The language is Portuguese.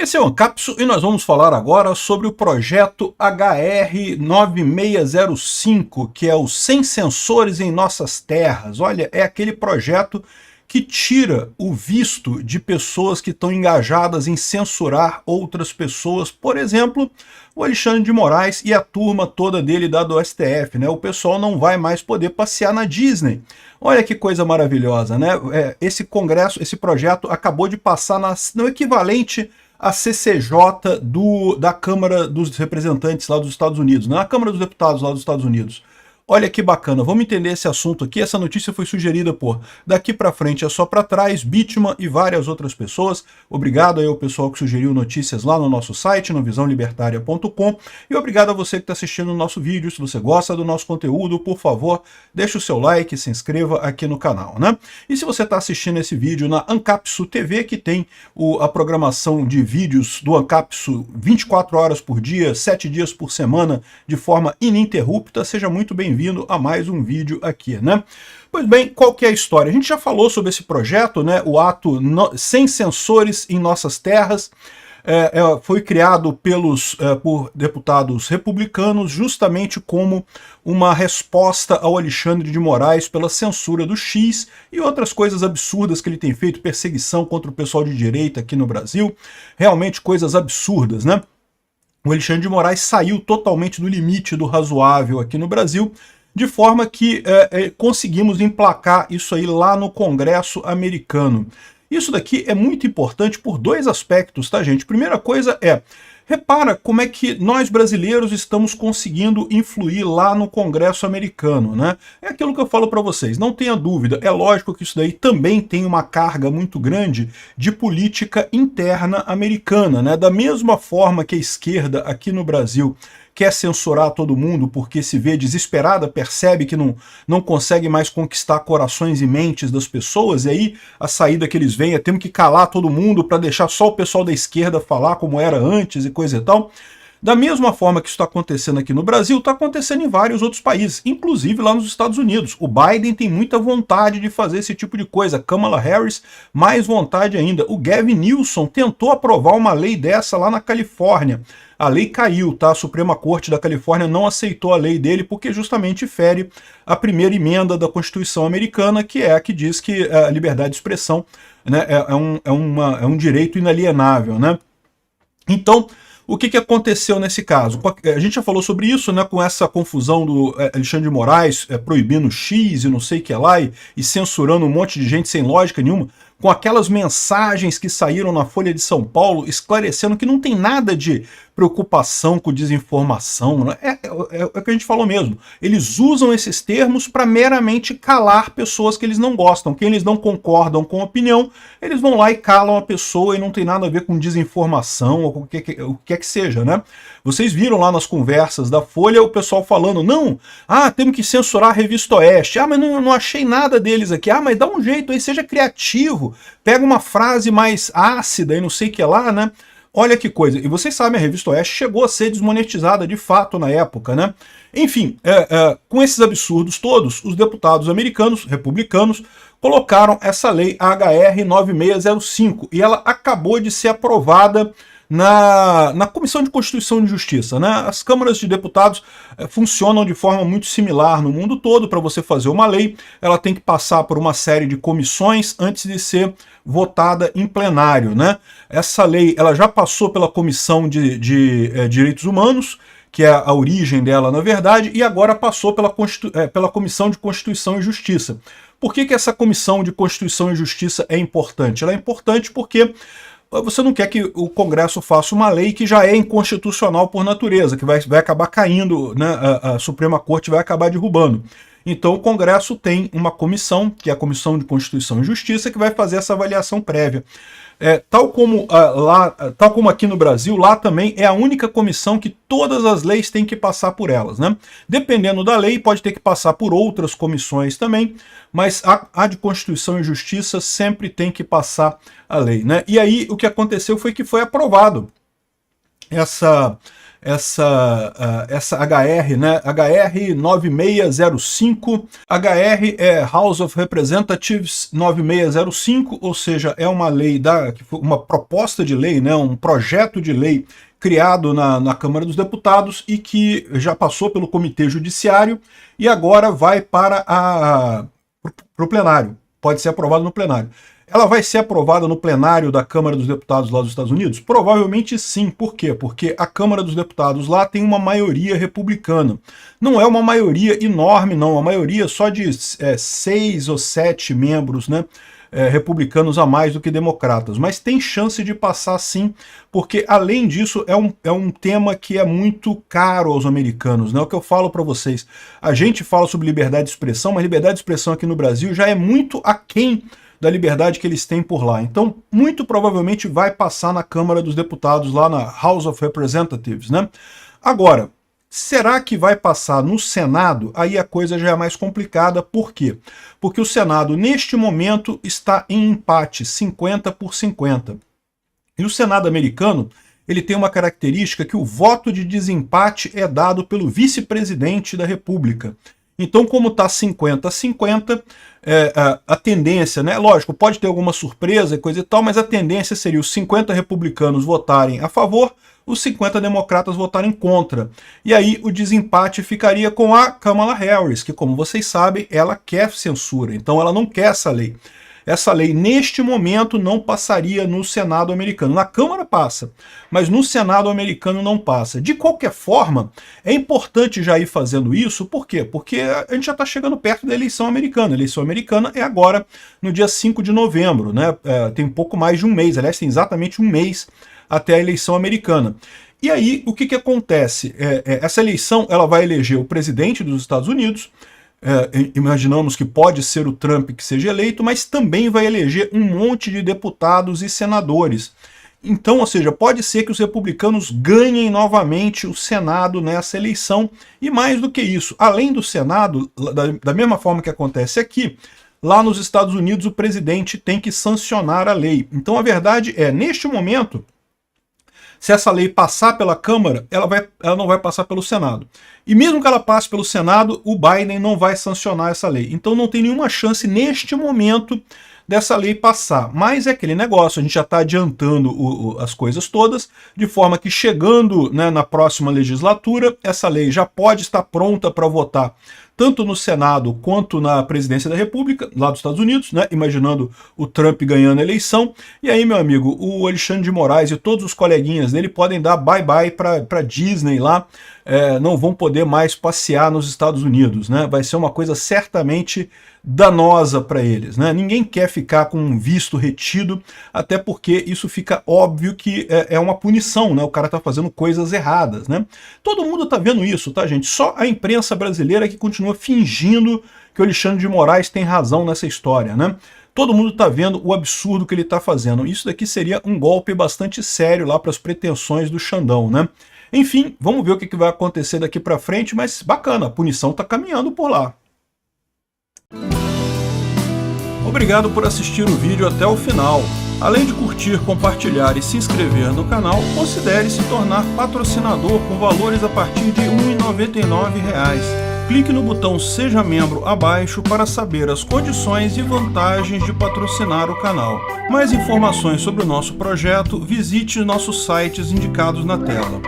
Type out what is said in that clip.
Esse é o Ancapsu e nós vamos falar agora sobre o projeto HR 9605, que é o Sem Sensores em Nossas Terras. Olha, é aquele projeto que tira o visto de pessoas que estão engajadas em censurar outras pessoas. Por exemplo, o Alexandre de Moraes e a turma toda dele do STF, né? O pessoal não vai mais poder passear na Disney. Olha que coisa maravilhosa, né? Esse congresso, esse projeto acabou de passar no equivalente a CCJ da Câmara dos Representantes lá dos Estados Unidos, né? A Câmara dos Deputados lá dos Estados Unidos. Olha que bacana, vamos entender esse assunto aqui. Essa notícia foi sugerida por Daqui Pra Frente é Só Pra Trás, Bitman e várias outras pessoas. Obrigado aí ao pessoal que sugeriu notícias lá no nosso site, no visãolibertaria.com. E obrigado a você que está assistindo o nosso vídeo. Se você gosta do nosso conteúdo, por favor, deixe o seu like e se inscreva aqui no canal, né? E se você está assistindo esse vídeo na Ancapsu TV, que tem a programação de vídeos do Ancapsu 24 horas por dia, 7 dias por semana, de forma ininterrupta, seja muito bem-vindo a mais um vídeo aqui, né? Pois bem, qual que é a história? A gente já falou sobre esse projeto, né? O ato Sem Sensores em Nossas Terras. Foi criado por deputados republicanos justamente como uma resposta ao Alexandre de Moraes pela censura do X e outras coisas absurdas que ele tem feito, perseguição contra o pessoal de direita aqui no Brasil, realmente coisas absurdas, né? O Alexandre de Moraes saiu totalmente do limite do razoável aqui no Brasil, de forma que conseguimos emplacar isso aí lá no Congresso americano. Isso daqui é muito importante por dois aspectos, tá, gente? Primeira coisa repara como é que nós brasileiros estamos conseguindo influir lá no Congresso americano, né? É aquilo que eu falo para vocês, não tenha dúvida, é lógico que isso daí também tem uma carga muito grande de política interna americana, né? Da mesma forma que a esquerda aqui no Brasil quer censurar todo mundo porque se vê desesperada, percebe que não consegue mais conquistar corações e mentes das pessoas, e aí a saída que eles veem é temos que calar todo mundo para deixar só o pessoal da esquerda falar como era antes e coisa e tal. Da mesma forma que isso está acontecendo aqui no Brasil, está acontecendo em vários outros países, inclusive lá nos Estados Unidos. O Biden tem muita vontade de fazer esse tipo de coisa, Kamala Harris mais vontade ainda. O Gavin Newsom tentou aprovar uma lei dessa lá na Califórnia. A lei caiu, tá? A Suprema Corte da Califórnia não aceitou a lei dele porque justamente fere a primeira emenda da Constituição americana, que é a que diz que a liberdade de expressão, né, é um direito inalienável, né? Então, o que aconteceu nesse caso? A gente já falou sobre isso, né, com essa confusão do Alexandre de Moraes proibindo X e não sei o que lá, e censurando um monte de gente sem lógica nenhuma, com aquelas mensagens que saíram na Folha de São Paulo esclarecendo que não tem nada de preocupação com desinformação, né? É o que a gente falou mesmo. Eles usam esses termos para meramente calar pessoas que eles não gostam. Quem eles não concordam com a opinião, eles vão lá e calam a pessoa e não tem nada a ver com desinformação ou com o que quer que seja, né? Vocês viram lá nas conversas da Folha o pessoal falando, não, temos que censurar a Revista Oeste, mas não achei nada deles aqui, mas dá um jeito aí, seja criativo, pega uma frase mais ácida e não sei o que lá, né? Olha que coisa, e vocês sabem, a Revista Oeste chegou a ser desmonetizada de fato na época, né? Enfim, com esses absurdos todos, os deputados americanos, republicanos, colocaram essa lei HR 9605 e ela acabou de ser aprovada na Comissão de Constituição e Justiça, né? As câmaras de deputados funcionam de forma muito similar no mundo todo. Para você fazer uma lei, ela tem que passar por uma série de comissões antes de ser votada em plenário, né? Essa lei ela já passou pela Comissão de Direitos Humanos, que é a origem dela, na verdade, e agora passou pela Comissão de Constituição e Justiça. Por que essa Comissão de Constituição e Justiça é importante? Ela é importante porque você não quer que o Congresso faça uma lei que já é inconstitucional por natureza, que vai acabar caindo, né? A Suprema Corte vai acabar derrubando. Então o Congresso tem uma comissão, que é a Comissão de Constituição e Justiça, que vai fazer essa avaliação prévia. Tal como aqui no Brasil, lá também é a única comissão que todas as leis têm que passar por elas, né? Dependendo da lei, pode ter que passar por outras comissões também, mas a de Constituição e Justiça sempre tem que passar a lei, né? E aí o que aconteceu foi que foi aprovado essa HR, né? HR 9605. HR é House of Representatives 9605, ou seja, é uma lei, uma proposta de lei, né? Um projeto de lei criado na Câmara dos Deputados e que já passou pelo Comitê Judiciário e agora vai para o plenário. Pode ser aprovado no plenário. Ela vai ser aprovada no plenário da Câmara dos Deputados lá dos Estados Unidos? Provavelmente sim. Por quê? Porque a Câmara dos Deputados lá tem uma maioria republicana. Não é uma maioria enorme, não. Uma maioria só de 6 ou 7 membros, né? Republicanos a mais do que democratas. Mas tem chance de passar sim, porque além disso é um tema que é muito caro aos americanos, né? O que eu falo para vocês. A gente fala sobre liberdade de expressão, mas liberdade de expressão aqui no Brasil já é muito aquém da liberdade que eles têm por lá. Então, muito provavelmente vai passar na Câmara dos Deputados, lá na House of Representatives, né? Agora, será que vai passar no Senado? Aí a coisa já é mais complicada. Por quê? Porque o Senado, neste momento, está em empate, 50 por 50. E o Senado americano, ele tem uma característica que o voto de desempate é dado pelo vice-presidente da República. Então, como está 50 a 50, a tendência, né? Lógico, pode ter alguma surpresa e coisa e tal, mas a tendência seria os 50 republicanos votarem a favor, os 50 democratas votarem contra. E aí o desempate ficaria com a Kamala Harris, que, como vocês sabem, ela quer censura, então ela não quer essa lei. Essa lei, neste momento, não passaria no Senado americano. Na Câmara passa, mas no Senado americano não passa. De qualquer forma, é importante já ir fazendo isso. Por quê? Porque a gente já está chegando perto da eleição americana. A eleição americana é agora, no dia 5 de novembro, né? Tem um pouco mais de um mês, aliás, tem exatamente um mês até a eleição americana. E aí, o que acontece? Essa eleição ela vai eleger o presidente dos Estados Unidos. Imaginamos que pode ser o Trump que seja eleito, mas também vai eleger um monte de deputados e senadores. Então, ou seja, pode ser que os republicanos ganhem novamente o Senado nessa eleição. E mais do que isso, além do Senado, da mesma forma que acontece aqui, lá nos Estados Unidos o presidente tem que sancionar a lei. Então a verdade é, neste momento, se essa lei passar pela Câmara, ela não vai passar pelo Senado. E mesmo que ela passe pelo Senado, o Biden não vai sancionar essa lei. Então não tem nenhuma chance neste momento dessa lei passar. Mas é aquele negócio, a gente já está adiantando as coisas todas, de forma que chegando, né, na próxima legislatura, essa lei já pode estar pronta para votar tanto no Senado quanto na presidência da República, lá dos Estados Unidos, né, imaginando o Trump ganhando a eleição. E aí, meu amigo, o Alexandre de Moraes e todos os coleguinhas dele podem dar bye-bye para Disney lá, não vão poder mais passear nos Estados Unidos, né? Vai ser uma coisa certamente danosa para eles, né? Ninguém quer ficar com um visto retido, até porque isso fica óbvio que é uma punição, né? O cara tá fazendo coisas erradas, né? Todo mundo tá vendo isso, tá, gente? Só a imprensa brasileira que continua fingindo que o Alexandre de Moraes tem razão nessa história, né? Todo mundo está vendo o absurdo que ele está fazendo. Isso daqui seria um golpe bastante sério lá para as pretensões do Xandão, né? Enfim, vamos ver o que vai acontecer daqui para frente, mas bacana, a punição está caminhando por lá. Obrigado por assistir o vídeo até o final. Além de curtir, compartilhar e se inscrever no canal, considere se tornar patrocinador com valores a partir de R$ 1,99. Clique no botão Seja Membro abaixo para saber as condições e vantagens de patrocinar o canal. Mais informações sobre o nosso projeto, visite nossos sites indicados na tela.